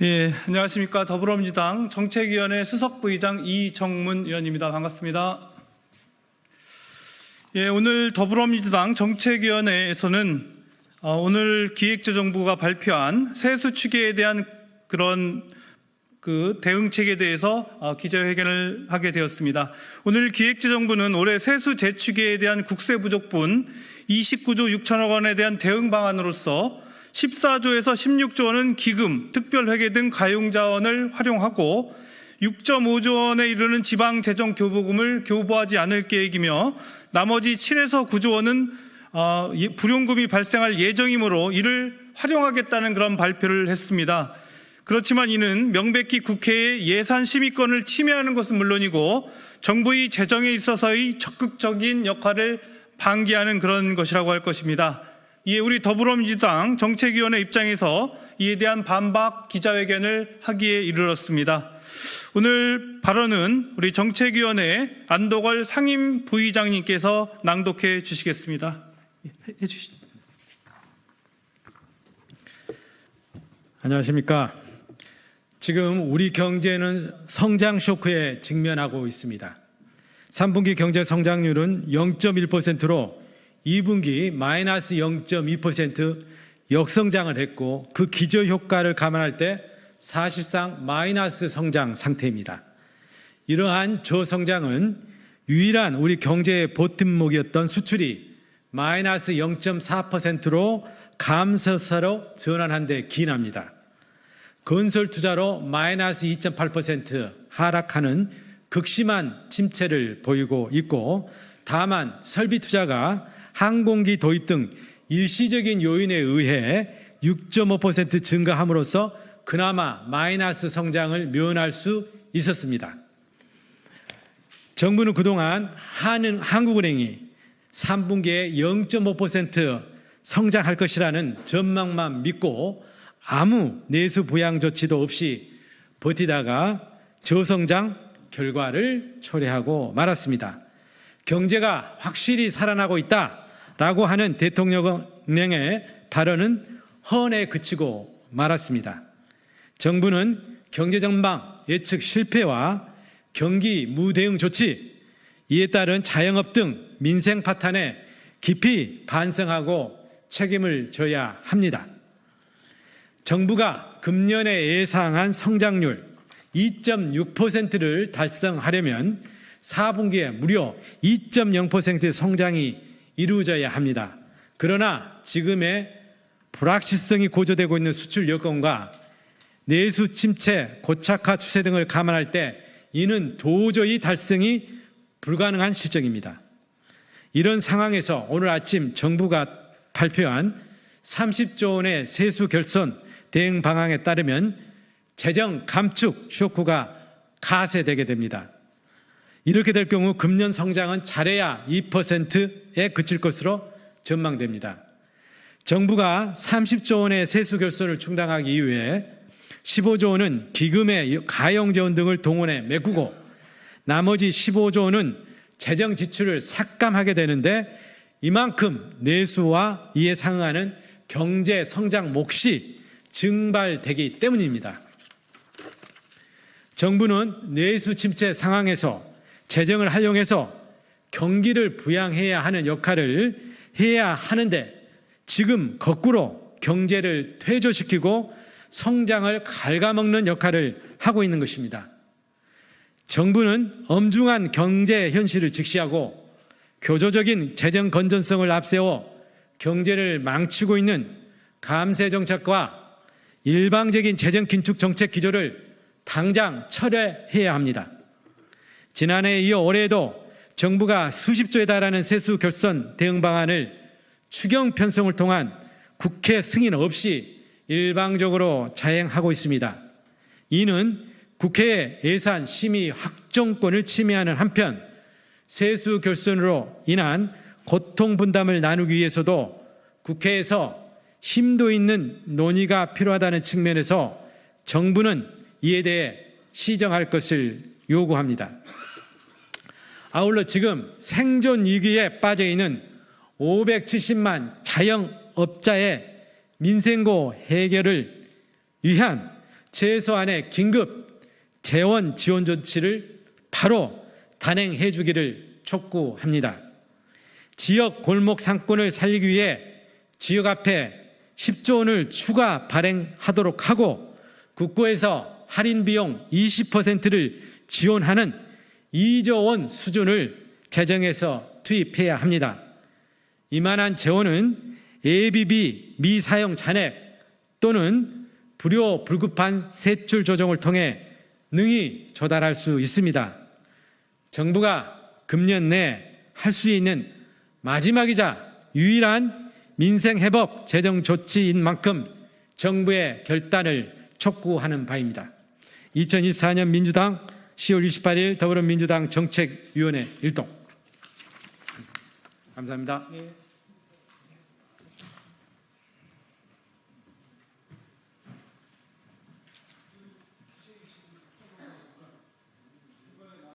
예, 안녕하십니까. 더불어민주당 정책위원회 수석부의장 이정문 의원입니다. 반갑습니다. 예, 오늘 더불어민주당 정책위원회에서는 오늘 기획재정부가 발표한 세수 추계에 대한 그런 대응책에 대해서 기자회견을 하게 되었습니다. 오늘 기획재정부는 올해 세수 재추계에 대한 국세 부족분 29조 6천억 원에 대한 대응 방안으로서 14조에서 16조 원은 기금, 특별회계 등 가용자원을 활용하고 6.5조 원에 이르는 지방재정 교부금을 교부하지 않을 계획이며 나머지 7에서 9조 원은 불용금이 발생할 예정이므로 이를 활용하겠다는 그런 발표를 했습니다. 그렇지만 이는 명백히 국회의 예산 심의권을 침해하는 것은 물론이고 정부의 재정에 있어서의 적극적인 역할을 방기하는 그런 것이라고 할 것입니다. 이에 우리 더불어민주당 정책위원회 입장에서 이에 대한 반박 기자회견을 하기에 이르렀습니다. 오늘 발언은 우리 정책위원회 안도걸 상임부의장님께서 낭독해 주시겠습니다. 해주시죠. 안녕하십니까. 지금 우리 경제는 성장 쇼크에 직면하고 있습니다. 3분기 경제 성장률은 0.1%로 2분기 마이너스 0.2% 역성장을 했고 그 기저효과를 감안할 때 사실상 마이너스 성장 상태입니다. 이러한 저성장은 유일한 우리 경제의 버팀목이었던 수출이 마이너스 0.4%로 감소세로 전환한 데 기인합니다. 건설 투자로 마이너스 2.8% 하락하는 극심한 침체를 보이고 있고 다만 설비 투자가 항공기 도입 등 일시적인 요인에 의해 6.5% 증가함으로써 그나마 마이너스 성장을 면할 수 있었습니다. 정부는 그동안 한국은행이 3분기에 0.5% 성장할 것이라는 전망만 믿고 아무 내수 부양 조치도 없이 버티다가 저성장 결과를 초래하고 말았습니다. 경제가 확실히 살아나고 있다라고 하는 대통령의 발언은 헌에 그치고 말았습니다. 정부는 경제 전망 예측 실패와 경기 무대응 조치, 이에 따른 자영업 등 민생 파탄에 깊이 반성하고 책임을 져야 합니다. 정부가 금년에 예상한 성장률 2.6%를 달성하려면 4분기에 무려 2.0% 성장이 이루어져야 합니다. 그러나 지금의 불확실성이 고조되고 있는 수출 여건과 내수 침체, 고착화 추세 등을 감안할 때 이는 도저히 달성이 불가능한 실정입니다. 이런 상황에서 오늘 아침 정부가 발표한 30조 원의 세수 결손 대응 방안에 따르면 재정 감축 쇼크가 가세되게 됩니다. 이렇게 될 경우 금년 성장은 잘해야 2%에 그칠 것으로 전망됩니다. 정부가 30조 원의 세수 결손을 충당하기 위해 15조 원은 기금의 가용자원 등을 동원해 메꾸고 나머지 15조 원은 재정 지출을 삭감하게 되는데 이만큼 내수와 이에 상응하는 경제 성장 몫이 증발되기 때문입니다. 정부는 내수 침체 상황에서 재정을 활용해서 경기를 부양해야 하는 역할을 해야 하는데 지금 거꾸로 경제를 퇴조시키고 성장을 갉아먹는 역할을 하고 있는 것입니다. 정부는 엄중한 경제 현실을 직시하고 교조적인 재정 건전성을 앞세워 경제를 망치고 있는 감세 정책과 일방적인 재정 긴축 정책 기조를 당장 철회해야 합니다. 지난해에 이어 올해에도 정부가 수십조에 달하는 세수 결손 대응 방안을 추경 편성을 통한 국회 승인 없이 일방적으로 자행하고 있습니다. 이는 국회의 예산 심의 확정권을 침해하는 한편 세수 결손으로 인한 고통 분담을 나누기 위해서도 국회에서 심도 있는 논의가 필요하다는 측면에서 정부는 이에 대해 시정할 것을 요구합니다. 아울러 지금 생존 위기에 빠져 있는 570만 자영업자의 민생고 해결을 위한 최소한의 긴급 재원 지원 조치를 바로 단행해 주기를 촉구합니다. 지역 골목 상권을 살리기 위해 지역 앞에 10조 원을 추가 발행하도록 하고 국고에서 할인 비용 20%를 지원하는 2조 원 수준을 재정에서 투입해야 합니다. 이만한 재원은 예비비 미사용 잔액 또는 불효 불급한 세출 조정을 통해 능히 조달할 수 있습니다. 정부가 금년 내 할 수 있는 마지막이자 유일한 민생회복 재정 조치인 만큼 정부의 결단을 촉구하는 바입니다. 2024년 민주당 10월 28일 더불어민주당 정책위원회 일동. 감사합니다.